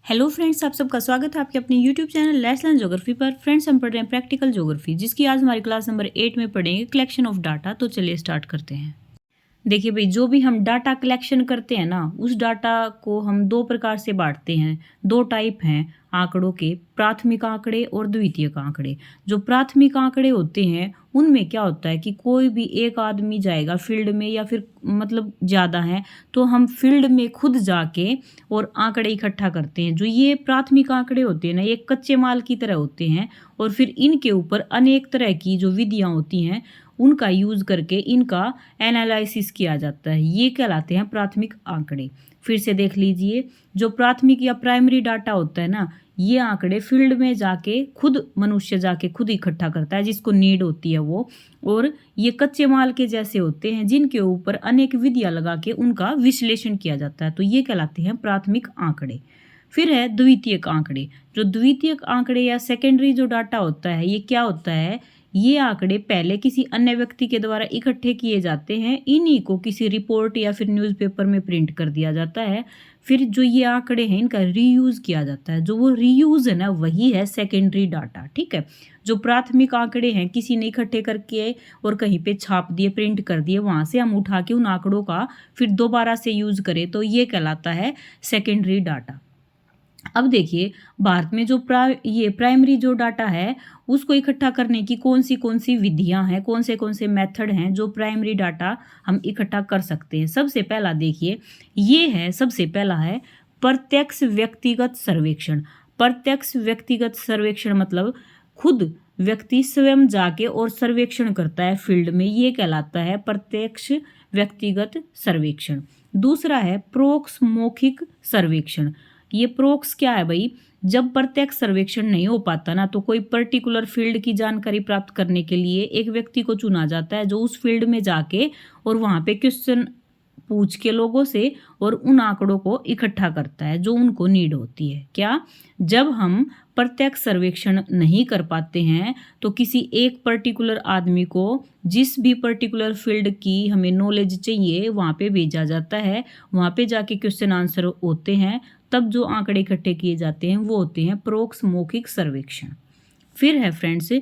Hello friends, आप सबका स्वागत है आपके अपने YouTube channel let's learn geography पर। फ्रेंड्स, हम पढ़ रहे हैं प्रैक्टिकल ज्योग्राफी, जिसकी आज हमारी क्लास नंबर 8 में पढ़ेंगे कलेक्शन ऑफ डाटा। तो चलिए स्टार्ट करते हैं। देखिए भाई, जो भी हम डाटा कलेक्शन करते हैं ना, उस डाटा को हम दो प्रकार से बांटते हैं। दो टाइप हैं आंकड़ों के, प्राथमिक आंकड़े और द्वितीयक आंकड़े। जो प्राथमिक आंकड़े होते हैं उनमें क्या होता है कि कोई भी एक आदमी जाएगा फील्ड में, या फिर मतलब ज़्यादा है तो हम फील्ड में खुद जाके और आंकड़े इकट्ठा करते हैं। जो ये प्राथमिक आंकड़े होते हैं ना, ये कच्चे माल की तरह होते हैं और फिर इनके ऊपर अनेक तरह की जो विधियाँ होती हैं उनका यूज़ करके इनका एनालिसिस किया जाता है। ये कहलाते हैं प्राथमिक आंकड़े। फिर से देख लीजिए, जो प्राथमिक या प्राइमरी डाटा होता है ना, ये आंकड़े फील्ड में जाके खुद मनुष्य जाके खुद इकट्ठा करता है, जिसको नीड होती है वो। और ये कच्चे माल के जैसे होते हैं जिनके ऊपर अनेक विधियाँ लगा के उनका विश्लेषण किया जाता है। तो ये कहलाते हैं प्राथमिक आंकड़े। फिर है द्वितीयक आंकड़े। जो द्वितीयक आंकड़े या सेकेंडरी जो डाटा होता है, ये क्या होता है, ये आंकड़े पहले किसी अन्य व्यक्ति के द्वारा इकट्ठे किए जाते हैं। इन्हीं को किसी रिपोर्ट या फिर न्यूज़पेपर में प्रिंट कर दिया जाता है। फिर जो ये आंकड़े हैं इनका रीयूज़ किया जाता है। जो वो रीयूज़ है ना, वही है सेकेंडरी डाटा। ठीक है। जो प्राथमिक आंकड़े हैं किसी ने इकट्ठे करके और कहीं पे छाप दिए, प्रिंट कर दिए, वहाँ से हम उठा के उन आंकड़ों का फिर दोबारा से यूज़ करें तो ये कहलाता है सेकेंडरी डाटा। अब देखिए, भारत में जो ये प्राइमरी जो डाटा है उसको इकट्ठा करने की कौन सी विधियां हैं, कौन से मेथड हैं जो प्राइमरी डाटा हम इकट्ठा कर सकते हैं। सबसे पहला देखिए, ये है, सबसे पहला है प्रत्यक्ष व्यक्तिगत सर्वेक्षण। प्रत्यक्ष व्यक्तिगत सर्वेक्षण मतलब खुद व्यक्ति स्वयं जाके और सर्वेक्षण करता है फील्ड में, ये कहलाता है प्रत्यक्ष व्यक्तिगत सर्वेक्षण। दूसरा है प्रोक्ष मौखिक सर्वेक्षण। ये प्रोक्स क्या है भाई, जब प्रत्यक्ष सर्वेक्षण नहीं हो पाता ना, तो कोई पर्टिकुलर फील्ड की जानकारी प्राप्त करने के लिए एक व्यक्ति को चुना जाता है जो उस फील्ड में जाके और वहाँ पे क्वेश्चन पूछ के लोगों से और उन आंकड़ों को इकट्ठा करता है जो उनको नीड होती है। क्या, जब हम प्रत्यक्ष सर्वेक्षण नहीं कर पाते हैं तो किसी एक पर्टिकुलर आदमी को जिस भी पर्टिकुलर फील्ड की हमें नॉलेज चाहिए वहाँ पे भेजा जाता है। वहाँ पे जाके क्वेश्चन आंसर होते हैं, तब जो आंकड़े इकट्ठे किए जाते हैं वो होते हैं प्रोक्ष मौखिक सर्वेक्षण। फिर है फ्रेंड्स,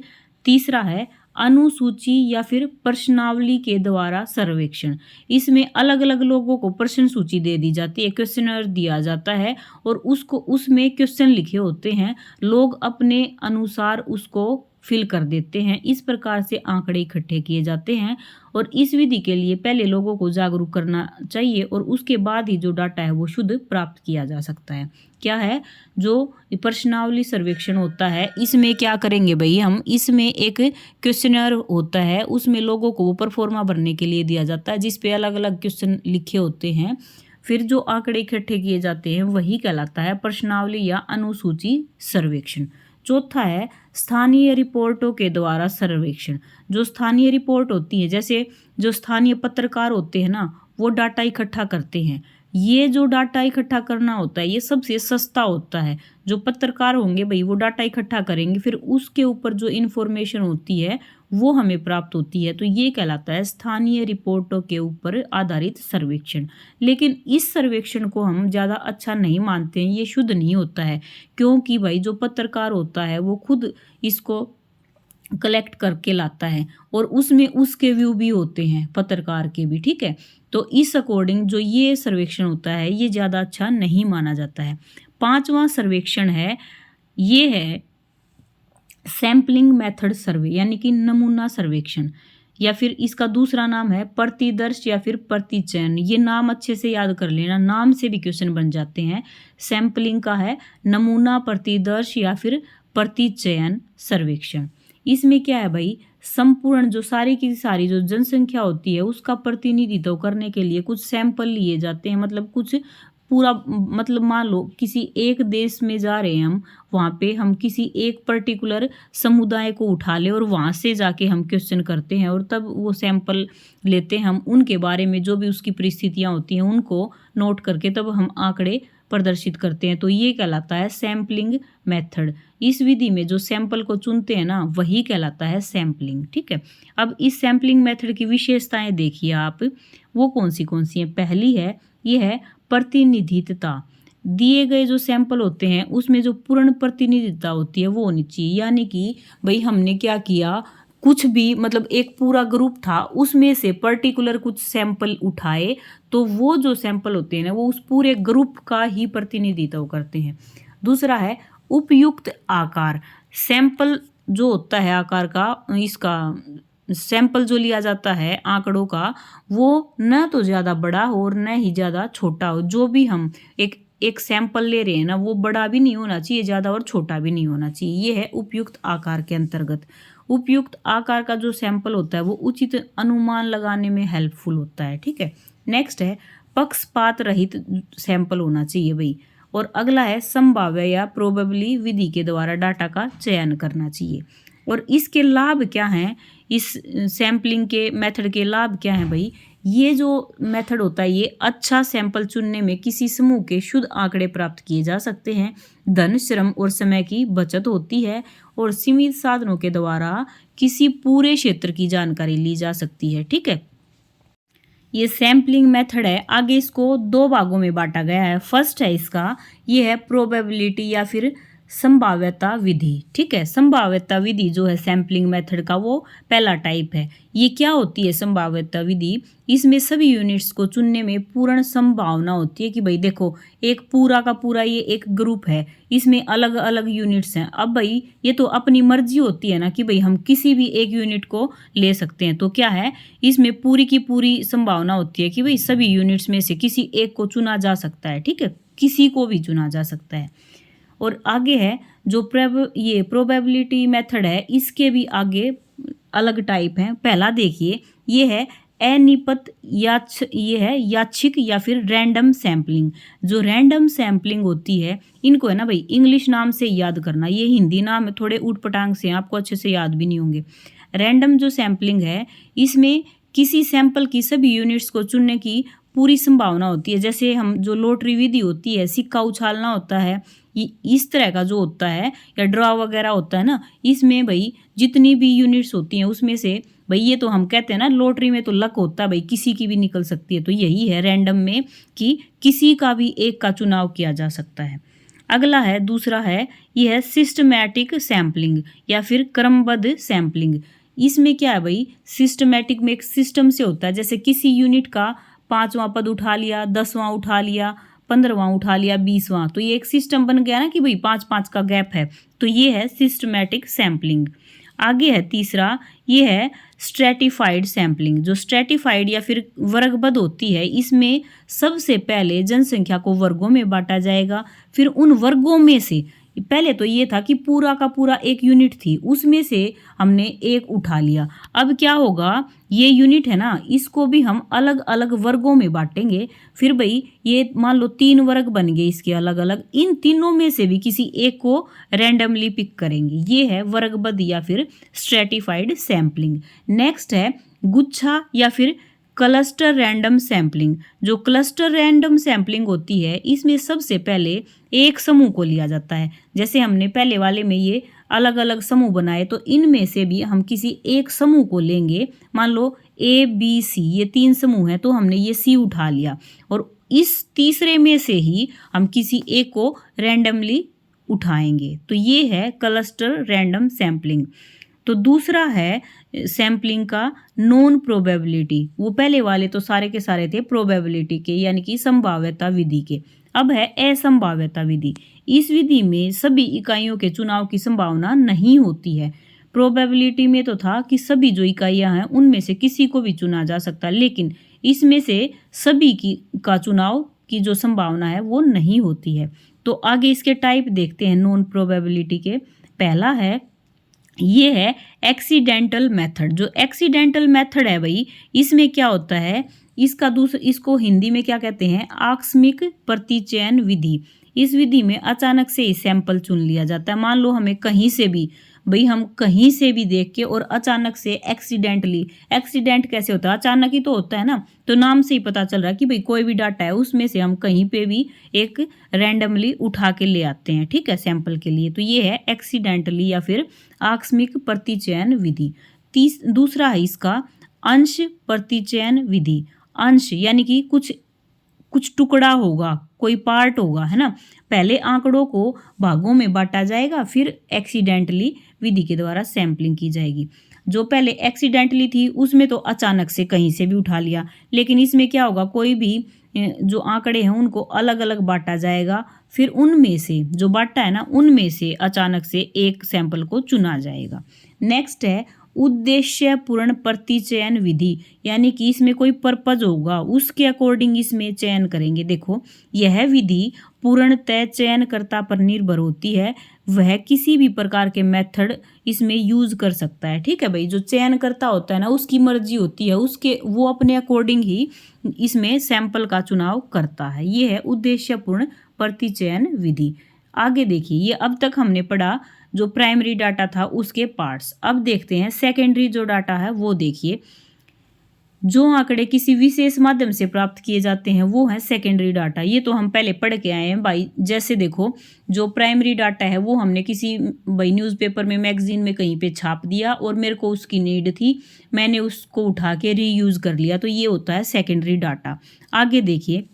तीसरा है अनुसूची या फिर प्रश्नावली के द्वारा सर्वेक्षण। इसमें अलग अलग लोगों को प्रश्न सूची दे दी जाती है, क्वेश्चनर दिया जाता है और उसको उसमें क्वेश्चन लिखे होते हैं, लोग अपने अनुसार उसको फिल कर देते हैं। इस प्रकार से आंकड़े इकट्ठे किए जाते हैं और इस विधि के लिए पहले लोगों को जागरूक करना चाहिए और उसके बाद ही जो डाटा है वो शुद्ध प्राप्त किया जा सकता है। क्या है, जो प्रश्नावली सर्वेक्षण होता है इसमें क्या करेंगे भाई, हम इसमें एक क्वेश्चनर होता है, उसमें लोगों को वो परफॉर्मा भरने के लिए दिया जाता है जिसपे अलग अलग क्वेश्चन लिखे होते हैं। फिर जो आंकड़े इकट्ठे किए जाते हैं वही कहलाता है प्रश्नावली या अनुसूची सर्वेक्षण। चौथा है स्थानीय रिपोर्टों के द्वारा सर्वेक्षण। जो स्थानीय रिपोर्ट होती है, जैसे जो स्थानीय पत्रकार होते हैं ना, वो डाटा इकट्ठा करते हैं। ये जो डाटा इकट्ठा करना होता है ये सबसे सस्ता होता है। जो पत्रकार होंगे भाई वो डाटा इकट्ठा करेंगे, फिर उसके ऊपर जो इन्फॉर्मेशन होती है वो हमें प्राप्त होती है। तो ये कहलाता है स्थानीय रिपोर्टों के ऊपर आधारित सर्वेक्षण। लेकिन इस सर्वेक्षण को हम ज़्यादा अच्छा नहीं मानते हैं, ये शुद्ध नहीं होता है, क्योंकि भाई जो पत्रकार होता है वो खुद इसको कलेक्ट करके लाता है और उसमें उसके व्यू भी होते हैं पत्रकार के भी। ठीक है, तो इस अकॉर्डिंग जो ये सर्वेक्षण होता है ये ज़्यादा अच्छा नहीं माना जाता है। पांचवा सर्वेक्षण है, ये है सैम्पलिंग मेथड सर्वे, यानी कि नमूना सर्वेक्षण, या फिर इसका दूसरा नाम है प्रतिदर्श या फिर प्रतिचयन। ये नाम अच्छे से याद कर लेना, नाम से भी क्वेश्चन बन जाते हैं। सैम्पलिंग का है नमूना, प्रतिदर्श या फिर प्रतिचयन सर्वेक्षण। इसमें क्या है भाई, संपूर्ण जो सारी की सारी जो जनसंख्या होती है उसका प्रतिनिधित्व करने के लिए कुछ सैंपल लिए जाते हैं। मतलब कुछ पूरा, मतलब मान लो किसी एक देश में जा रहे हैं हम, वहाँ पे हम किसी एक पर्टिकुलर समुदाय को उठा ले और वहाँ से जाके हम क्वेश्चन करते हैं और तब वो सैंपल लेते हैं हम, उनके बारे में जो भी उसकी परिस्थितियाँ होती हैं उनको नोट करके तब हम आंकड़े प्रदर्शित करते हैं। तो ये कहलाता है सैम्पलिंग मेथड। इस विधि में जो सैंपल को चुनते हैं ना वही कहलाता है सैम्पलिंग। ठीक है, अब इस सैम्पलिंग मेथड की विशेषताएं देखिए आप, वो कौन सी हैं। पहली है, ये है प्रतिनिधित्वता। दिए गए जो सैंपल होते हैं उसमें जो पूर्ण प्रतिनिधिता होती है वो होनी चाहिए। यानी कि भाई हमने क्या किया, कुछ भी मतलब एक पूरा ग्रुप था, उसमें से पर्टिकुलर कुछ सैंपल उठाए, तो वो जो सैंपल होते हैं ना वो उस पूरे ग्रुप का ही प्रतिनिधित्व करते हैं। दूसरा है उपयुक्त आकार। सैंपल जो होता है आकार का, इसका सैंपल जो लिया जाता है आंकड़ों का, वो न तो ज़्यादा बड़ा हो और न ही ज़्यादा छोटा हो। जो भी हम एक एक सैंपल ले रहे हैं ना, वो बड़ा भी नहीं होना चाहिए ज़्यादा और छोटा भी नहीं होना चाहिए। ये है उपयुक्त आकार के अंतर्गत। उपयुक्त आकार का जो सैंपल होता है वो उचित अनुमान लगाने में हेल्पफुल होता है। ठीक है, नेक्स्ट है पक्षपात रहित सैंपल होना चाहिए भाई। और अगला है संभाव्य या प्रोबेबली विधि के द्वारा डाटा का चयन करना चाहिए। और इसके लाभ क्या हैं, इस सैम्पलिंग के मेथड के लाभ क्या हैं भाई। ये जो मेथड होता है ये अच्छा सैंपल चुनने में किसी समूह के शुद्ध आंकड़े प्राप्त किए जा सकते हैं, धन श्रम और समय की बचत होती है, और सीमित साधनों के द्वारा किसी पूरे क्षेत्र की जानकारी ली जा सकती है। ठीक है, ये सैम्पलिंग मेथड है। आगे इसको दो भागों में बांटा गया है। फर्स्ट है इसका, ये है प्रोबेबिलिटी या फिर संभाव्यता विधि। ठीक है, संभाव्यता विधि जो है सैम्पलिंग मेथड का वो पहला टाइप है। ये क्या होती है संभाव्यता विधि, इसमें सभी यूनिट्स को चुनने में पूर्ण संभावना होती है कि भाई देखो एक पूरा का पूरा ये एक ग्रुप है, इसमें अलग अलग यूनिट्स हैं। अब भाई ये तो अपनी मर्जी होती है ना कि भाई हम किसी भी एक यूनिट को ले सकते हैं, तो क्या है इसमें पूरी की पूरी संभावना होती है कि भाई सभी यूनिट्स में से किसी एक को चुना जा सकता है। ठीक है, किसी को भी चुना जा सकता है। और आगे है जो ये प्रोबेबिलिटी मेथड है, इसके भी आगे अलग टाइप हैं। पहला देखिए, ये है अनियमित ये है यादृच्छिक या फिर रैंडम सैम्पलिंग। जो रैंडम सैम्पलिंग होती है इनको है ना भाई इंग्लिश नाम से याद करना, ये हिंदी नाम थोड़े ऊट पटांग से आपको अच्छे से याद भी नहीं होंगे। रैंडम जो सैम्पलिंग है इसमें किसी सैंपल की सभी यूनिट्स को चुनने की पूरी संभावना होती है। जैसे हम जो लॉटरी विधि होती है, सिक्का उछालना होता है, ये इस तरह का जो होता है, या ड्रॉ वगैरह होता है ना, इसमें भाई जितनी भी यूनिट्स होती हैं उसमें से भाई ये तो हम कहते हैं ना लॉटरी में तो लक होता है भाई, किसी की भी निकल सकती है। तो यही है रैंडम में कि किसी का भी एक का चुनाव किया जा सकता है। अगला है दूसरा है, ये है सिस्टमैटिक सैम्पलिंग या फिर क्रमबद्ध सैम्पलिंग। इसमें क्या है भाई, सिस्टमैटिक में एक सिस्टम से होता है। जैसे किसी यूनिट का 5वां पद उठा लिया, 10वां उठा लिया, 15वां उठा लिया, 20वां, तो ये एक सिस्टम बन गया ना कि भाई 5-5 का गैप है। तो ये है सिस्टमैटिक सैम्पलिंग। आगे है तीसरा, ये है स्ट्रेटिफाइड सैम्पलिंग। जो स्ट्रेटिफाइड या फिर वर्गबद्ध होती है, इसमें सबसे पहले जनसंख्या को वर्गों में बांटा जाएगा। फिर उन वर्गों में से पहले तो ये था कि पूरा का पूरा एक यूनिट थी, उसमें से हमने एक उठा लिया। अब क्या होगा, ये यूनिट है ना, इसको भी हम अलग अलग वर्गों में बांटेंगे। फिर भाई ये मान लो 3 वर्ग बन गए इसके अलग अलग, इन तीनों में से भी किसी एक को रैंडमली पिक करेंगे। ये है वर्गबद्ध या फिर स्ट्रेटिफाइड सैम्पलिंग। नेक्स्ट है गुच्छा या फिर क्लस्टर रैंडम सैम्पलिंग। जो क्लस्टर रैंडम सैम्पलिंग होती है इसमें सबसे पहले एक समूह को लिया जाता है। जैसे हमने पहले वाले में ये अलग अलग समूह बनाए, तो इनमें से भी हम किसी एक समूह को लेंगे। मान लो ABC ये 3 समूह हैं, तो हमने ये C उठा लिया, और इस तीसरे में से ही हम किसी एक को रैंडमली उठाएंगे। तो ये है क्लस्टर रैंडम सैम्पलिंग। तो दूसरा है सैम्पलिंग का नॉन प्रोबेबिलिटी। वो पहले वाले तो सारे के सारे थे प्रोबेबिलिटी के, यानी कि संभाव्यता विधि के। अब है असंभाव्यता विधि। इस विधि में सभी इकाइयों के चुनाव की संभावना नहीं होती है। प्रोबेबिलिटी में तो था कि सभी जो इकाइयां हैं उनमें से किसी को भी चुना जा सकता है, लेकिन इसमें से सभी का चुनाव की जो संभावना है वो नहीं होती है। तो आगे इसके टाइप देखते हैं नॉन प्रोबेबिलिटी के। पहला है, ये है एक्सीडेंटल मेथड। जो एक्सीडेंटल मेथड है भाई, इसमें क्या होता है, इसको हिंदी में क्या कहते हैं, आकस्मिक प्रतिचयन विधि। इस विधि में अचानक से ही सैंपल चुन लिया जाता है। मान लो हमें कहीं से भी भाई, हम कहीं से भी देख के और अचानक से एक्सीडेंट कैसे होता है, अचानक ही तो होता है ना। तो नाम से ही पता चल रहा है कि भाई कोई भी डाटा है उसमें से हम कहीं पे भी एक रैंडमली उठा के ले आते हैं, ठीक है, सैंपल के लिए। तो ये है एक्सीडेंटली या फिर आकस्मिक प्रतिचयन विधि। दूसरा है इसका अंश प्रतिचयन विधि। अंश यानी कि कुछ टुकड़ा होगा, कोई पार्ट होगा, है ना। पहले आंकड़ों को भागों में बांटा जाएगा, फिर एक्सीडेंटली विधि के द्वारा सैंपलिंग की जाएगी। जो पहले एक्सीडेंटली थी उसमें तो अचानक से कहीं से भी उठा लिया, लेकिन इसमें क्या होगा, कोई भी जो आंकड़े हैं उनको अलग अलग बांटा जाएगा, फिर उनमें से जो बांटा है ना उनमें से अचानक से एक सैंपल को चुना जाएगा। नेक्स्ट है उद्देश्यपूर्ण प्रतिचयन विधि, यानी कि इसमें कोई पर्पज होगा उसके अकॉर्डिंग इसमें चयन करेंगे। देखो, यह विधि पूर्णतः चयनकर्ता पर निर्भर होती है, वह किसी भी प्रकार के मेथड इसमें यूज कर सकता है। ठीक है भाई, जो चयनकर्ता होता है ना उसकी मर्जी होती है, उसके वो अपने अकॉर्डिंग ही इसमें सैंपल का चुनाव करता है। ये है उद्देश्यपूर्ण प्रतिचयन विधि। आगे देखिए, ये अब तक हमने पढ़ा जो प्राइमरी डाटा था उसके पार्ट्स। अब देखते हैं सेकेंडरी जो डाटा है वो। देखिए, जो आंकड़े किसी विशेष माध्यम से प्राप्त किए जाते हैं वो है सेकेंडरी डाटा। ये तो हम पहले पढ़ के आए हैं भाई। जैसे देखो, जो प्राइमरी डाटा है वो हमने किसी भाई न्यूज़पेपर में, मैगजीन में कहीं पे छाप दिया और मेरे को उसकी नीड थी, मैंने उसको उठा के रीयूज कर लिया, तो ये होता है सेकेंडरी डाटा। आगे देखिए,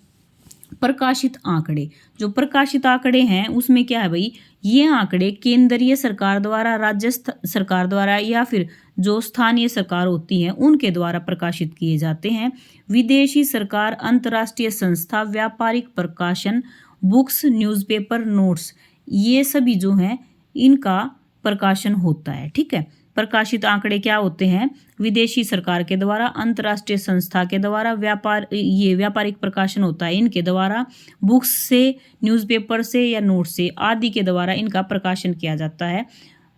प्रकाशित आंकड़े। जो प्रकाशित आंकड़े हैं उसमें क्या है भाई, ये आंकड़े केंद्रीय सरकार द्वारा, राज्य सरकार द्वारा या फिर जो स्थानीय सरकार होती हैं उनके द्वारा प्रकाशित किए जाते हैं। विदेशी सरकार, अंतर्राष्ट्रीय संस्था, व्यापारिक प्रकाशन, बुक्स, न्यूज़पेपर, नोट्स, ये सभी जो हैं इनका प्रकाशन होता है। ठीक है, प्रकाशित आंकड़े क्या होते हैं, विदेशी सरकार के द्वारा, अंतर्राष्ट्रीय संस्था के द्वारा, ये व्यापारिक प्रकाशन होता है इनके द्वारा, बुक्स से, न्यूज़पेपर से या नोट से आदि के द्वारा इनका प्रकाशन किया जाता है।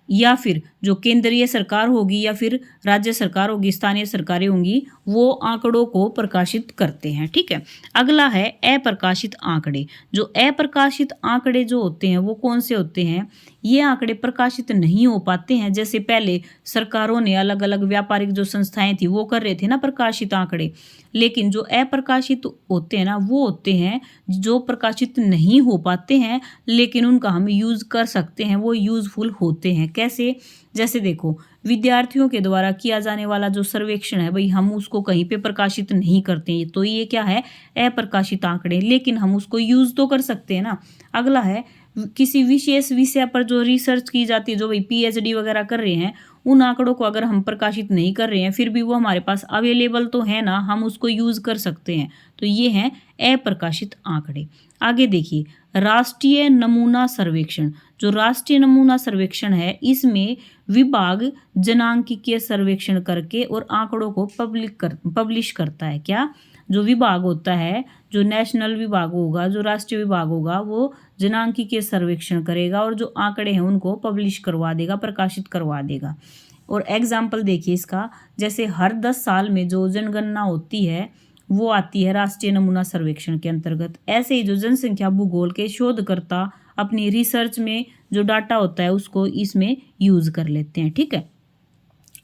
या फिर जो केंद्रीय सरकार होगी या फिर राज्य सरकार होगी, स्थानीय सरकारें होंगी, वो आंकड़ों को प्रकाशित करते हैं। ठीक है, अगला है अप्रकाशित आंकड़े। जो अप्रकाशित आंकड़े जो होते हैं वो कौन से होते हैं, ये आंकड़े प्रकाशित नहीं हो पाते हैं। जैसे पहले सरकारों ने अलग अलग व्यापारिक जो संस्थाएं थी वो कर रहे थे ना प्रकाशित आंकड़े, लेकिन जो अप्रकाशित होते हैं ना वो होते हैं जो प्रकाशित नहीं हो पाते हैं लेकिन उनका हम यूज़ कर सकते हैं, वो यूज़फुल होते हैं। कैसे, जैसे देखो, विद्यार्थियों के द्वारा किया जाने वाला जो सर्वेक्षण है भाई, हम उसको कहीं पे प्रकाशित नहीं करते हैं, तो ये क्या है, अप्रकाशित आंकड़े, लेकिन हम उसको यूज़ तो कर सकते हैं ना। अगला है किसी विशेष विषय पर जो रिसर्च की जाती है, जो भाई पीएचडी वगैरह कर रहे हैं, उन आंकड़ों को अगर हम प्रकाशित नहीं कर रहे हैं फिर भी वो हमारे पास अवेलेबल तो है ना, हम उसको यूज़ कर सकते हैं, तो ये हैं अप्रकाशित आंकड़े। आगे देखिए, राष्ट्रीय नमूना सर्वेक्षण। जो राष्ट्रीय नमूना सर्वेक्षण है इसमें विभाग जनांकीय सर्वेक्षण करके और आंकड़ों को पब्लिश करता है। क्या, जो विभाग होता है, जो नेशनल विभाग होगा, जो राष्ट्रीय विभाग होगा, वो जनांकीय सर्वेक्षण करेगा और जो आंकड़े हैं उनको पब्लिश करवा देगा, प्रकाशित करवा देगा। और एग्जाम्पल देखिए इसका, जैसे हर 10 साल में जो जनगणना होती है वो आती है राष्ट्रीय नमूना सर्वेक्षण के अंतर्गत। ऐसे ही जो जनसंख्या भूगोल के शोधकर्ता अपनी रिसर्च में जो डाटा होता है उसको इसमें यूज कर लेते हैं। ठीक है,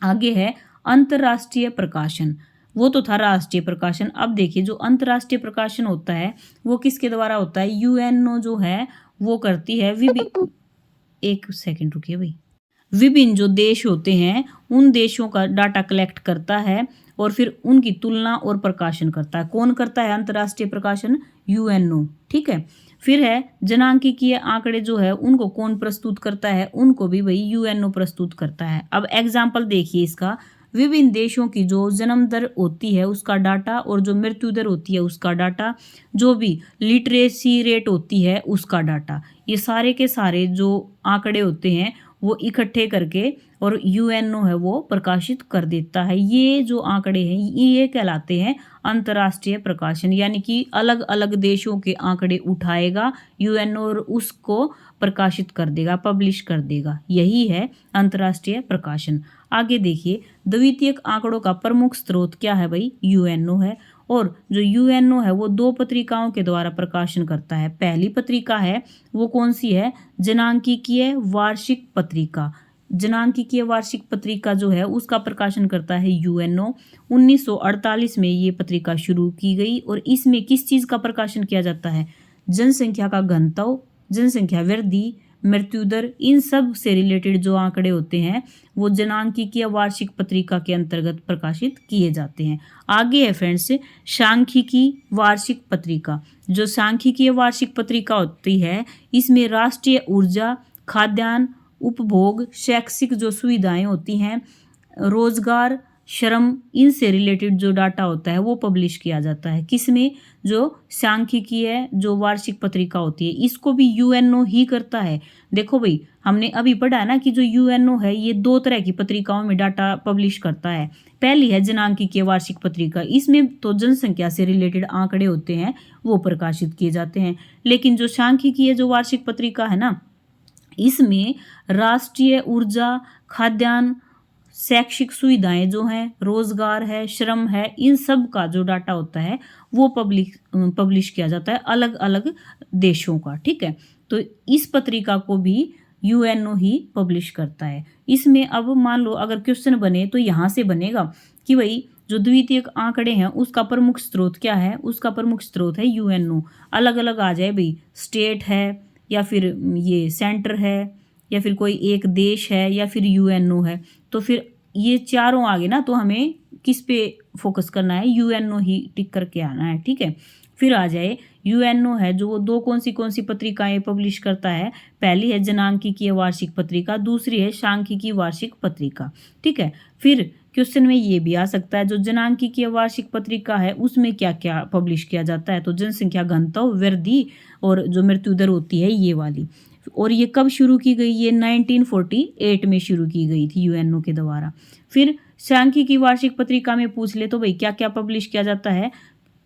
आगे है अंतर्राष्ट्रीय प्रकाशन। वो तो था राष्ट्रीय प्रकाशन। अब देखिए, जो अंतर्राष्ट्रीय प्रकाशन होता है वो किसके द्वारा होता है, यूएनओ जो है वो करती है एक सेकंड रुकिए भाई, विभिन्न जो देश होते हैं उन देशों का डाटा कलेक्ट करता है और फिर उनकी तुलना और प्रकाशन करता है। कौन करता है अंतर्राष्ट्रीय प्रकाशन, यूएनओ। ठीक है, फिर है जनांकीय आंकड़े जो है उनको कौन प्रस्तुत करता है, उनको भी वही यूएनओ प्रस्तुत करता है। अब एग्जाम्पल देखिए इसका, विभिन्न देशों की जो जन्म दर होती है उसका डाटा और जो मृत्यु दर होती है उसका डाटा, जो भी लिटरेसी रेट होती है उसका डाटा, ये सारे के सारे जो आंकड़े होते हैं वो इकट्ठे करके और यूएनओ है वो प्रकाशित कर देता है। ये जो आंकड़े हैं ये कहलाते हैं अंतर्राष्ट्रीय प्रकाशन, यानी कि अलग अलग देशों के आंकड़े उठाएगा यूएनओ और उसको प्रकाशित कर देगा, पब्लिश कर देगा। यही है अंतर्राष्ट्रीय प्रकाशन। आगे देखिए, द्वितीयक आंकड़ों का प्रमुख स्रोत क्या है भाई, यूएनओ है। और जो यूएनओ है वो 2 पत्रिकाओं के द्वारा प्रकाशन करता है। पहली पत्रिका है वो कौन सी है, जनांकीय वार्षिक पत्रिका। जनांकीय वार्षिक पत्रिका जो है उसका प्रकाशन करता है यूएनओ। 1948 में ये पत्रिका शुरू की गई और इसमें किस चीज़ का प्रकाशन किया जाता है, जनसंख्या का घनत्व, जनसंख्या वृद्धि, मृत्यु दर, इन सब से रिलेटेड जो आंकड़े होते हैं वो जनांकीय वार्षिक पत्रिका के अंतर्गत प्रकाशित किए जाते हैं। आगे है फ्रेंड्स सांख्यिकी वार्षिक पत्रिका। जो सांख्यिकीय वार्षिक पत्रिका होती है इसमें राष्ट्रीय ऊर्जा, खाद्यान्न, उपभोग, शैक्षिक जो सुविधाएं होती हैं, रोजगार, श्रम, इनसे रिलेटेड जो डाटा होता है वो पब्लिश किया जाता है। किसमें? जो सांख्यिकीय जो वार्षिक पत्रिका होती है, इसको भी यूएनओ ही करता है। देखो भाई, हमने अभी पढ़ा ना कि जो यूएनओ है ये 2 तरह की पत्रिकाओं में डाटा पब्लिश करता है। पहली है जनांकीय वार्षिक पत्रिका, इसमें तो जनसंख्या से रिलेटेड आंकड़े होते हैं वो प्रकाशित किए जाते हैं। लेकिन जो सांख्यिकीय जो वार्षिक पत्रिका है ना, इसमें राष्ट्रीय ऊर्जा, खाद्यान्न, शैक्षिक सुविधाएं जो हैं, रोजगार है, श्रम है, इन सब का जो डाटा होता है वो पब्लिश किया जाता है अलग अलग देशों का। ठीक है, तो इस पत्रिका को भी यूएनओ ही पब्लिश करता है। इसमें अब मान लो अगर क्वेश्चन बने तो यहाँ से बनेगा कि भाई जो द्वितीयक आंकड़े हैं उसका प्रमुख स्रोत क्या है? उसका प्रमुख स्रोत है यूएनओ। अलग अलग आ जाए भाई, स्टेट है या फिर ये सेंटर है या फिर कोई एक देश है या फिर यूएनओ है, तो फिर ये चारों आगे ना, तो हमें किस पे फोकस करना है? यूएनओ ही टिक करके आना है। ठीक है, फिर आ जाए यूएनओ है जो वो 2 कौन सी पत्रिकाएं पब्लिश करता है। पहली है जनांकीय वार्षिक पत्रिका, दूसरी है सांख्यिकीय वार्षिक पत्रिका। ठीक है, फिर क्वेश्चन में ये भी आ सकता है जो जनांकीय वार्षिक पत्रिका है उसमें क्या क्या पब्लिश किया जाता है? तो जनसंख्या घनत्व, वृद्धि और जो मृत्यु दर होती है ये वाली। और ये कब शुरू की गई? ये 1948 में शुरू की गई थी यूएनओ के द्वारा। फिर सांख्यिकीय वार्षिक पत्रिका में पूछ ले तो भाई क्या क्या पब्लिश किया जाता है?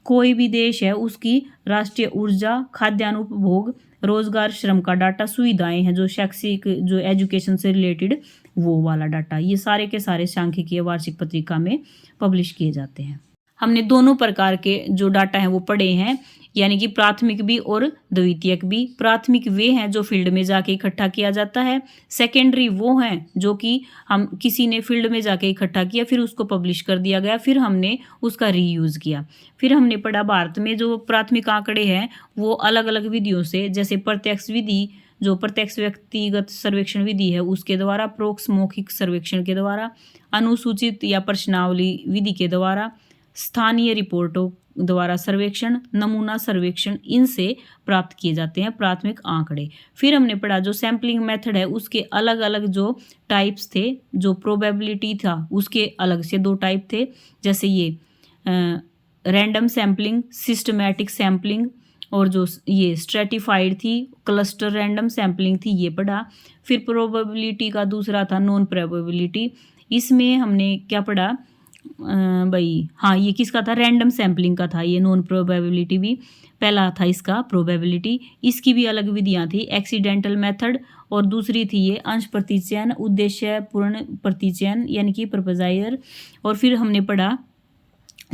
कोई भी देश है उसकी राष्ट्रीय ऊर्जा, खाद्यान्न, उपभोग, रोजगार, श्रम का डाटा, सुविधाएं हैं जो शैक्षिक जो एजुकेशन से रिलेटेड वो वाला डाटा, ये सारे के सारे सांख्यिकीय वार्षिक पत्रिका में पब्लिश किए जाते हैं। हमने दोनों प्रकार के जो डाटा हैं वो पढ़े हैं, यानी कि प्राथमिक भी और द्वितीयक भी। प्राथमिक वे हैं जो फील्ड में जाके इकट्ठा किया जाता है, सेकेंडरी वो हैं जो कि हम किसी ने फील्ड में जाके इकट्ठा किया फिर उसको पब्लिश कर दिया गया, फिर हमने उसका रीयूज़ किया। फिर हमने पढ़ा भारत में जो प्राथमिक आंकड़े हैं वो अलग अलग विधियों से, जैसे प्रत्यक्ष विधि जो प्रत्यक्ष व्यक्तिगत सर्वेक्षण विधि है उसके द्वारा, परोक्ष मौखिक सर्वेक्षण के द्वारा, अनुसूचित या प्रश्नावली विधि के द्वारा, स्थानीय रिपोर्टों द्वारा सर्वेक्षण, नमूना सर्वेक्षण, इनसे प्राप्त किए जाते हैं प्राथमिक आंकड़े। फिर हमने पढ़ा जो सैम्पलिंग मेथड है उसके अलग अलग जो टाइप्स थे, जो प्रोबेबिलिटी था उसके अलग से 2 टाइप थे, जैसे ये रैंडम सैम्पलिंग, सिस्टमैटिक सैम्पलिंग, और जो ये स्ट्रेटिफाइड थी, क्लस्टर रैंडम सैम्पलिंग थी, ये पढ़ा। फिर प्रोबेबिलिटी का दूसरा था नॉन प्रोबेबिलिटी। इसमें हमने क्या पढ़ा भाई? हाँ, ये किसका था? रैंडम सैम्पलिंग का था ये नॉन प्रोबेबिलिटी भी। पहला था इसका प्रोबेबिलिटी, इसकी भी अलग विधियां थी, एक्सीडेंटल मेथड, और दूसरी थी ये अंश प्रतिचयन, उद्देश्यपूर्ण प्रतिचयन यानी कि प्रोपोजाइजर। और फिर हमने पढ़ा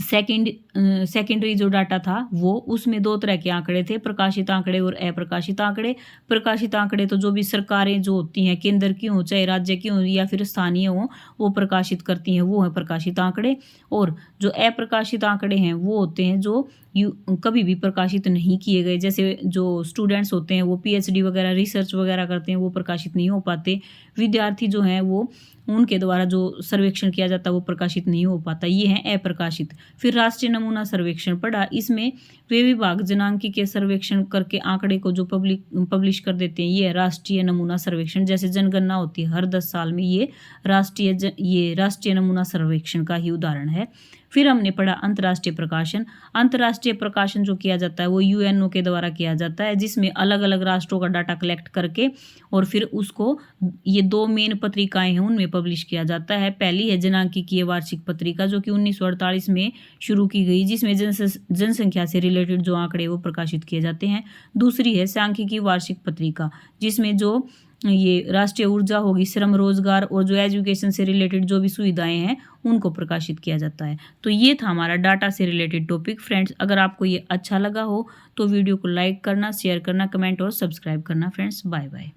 सेकेंडरी जो डाटा था वो, उसमें 2 तरह के आंकड़े थे, प्रकाशित आंकड़े और अप्रकाशित आंकड़े। प्रकाशित आंकड़े तो जो भी सरकारें जो होती हैं, केंद्र की हो चाहे राज्य की हो या फिर स्थानीय हो, वो प्रकाशित करती हैं, वो है प्रकाशित आंकड़े। और जो अप्रकाशित आंकड़े हैं वो होते हैं जो कभी भी प्रकाशित नहीं किए गए, जैसे जो स्टूडेंट्स होते हैं वो पीएचडी वगैरह रिसर्च वगैरह करते हैं वो प्रकाशित नहीं हो पाते। विद्यार्थी जो हैं वो उनके द्वारा जो सर्वेक्षण किया जाता है वो प्रकाशित नहीं हो पाता, ये हैं अप्रकाशित। फिर राष्ट्रीय नमूना सर्वेक्षण पढ़ा, इसमें वे विभाग जनांकी के सर्वेक्षण करके आंकड़े को जो पब्लिश कर देते हैं, ये राष्ट्रीय नमूना सर्वेक्षण। जैसे जनगणना होती है हर 10 साल में, ये राष्ट्रीय नमूना सर्वेक्षण का ही उदाहरण है। फिर हमने पढ़ा अंतर्राष्ट्रीय प्रकाशन। अंतर्राष्ट्रीय प्रकाशन जो किया जाता है वो यूएनओ के द्वारा किया जाता है, जिसमें अलग अलग राष्ट्रों का डाटा कलेक्ट करके और फिर उसको ये 2 मेन पत्रिकाएं हैं उनमें पब्लिश किया जाता है। पहली है जनांकीय वार्षिक पत्रिका जो कि 1948 में शुरू की गई, जिसमें जनसंख्या से रिलेटेड जो आंकड़े वो प्रकाशित किए जाते हैं। दूसरी है सांख्यिकीय वार्षिक पत्रिका, जिसमें जो ये राष्ट्रीय ऊर्जा होगी, श्रम, रोजगार और जो एजुकेशन से रिलेटेड जो भी सुविधाएं हैं उनको प्रकाशित किया जाता है। तो ये था हमारा डाटा से रिलेटेड टॉपिक। फ्रेंड्स, अगर आपको ये अच्छा लगा हो तो वीडियो को लाइक करना, शेयर करना, कमेंट और सब्सक्राइब करना। Friends, bye bye.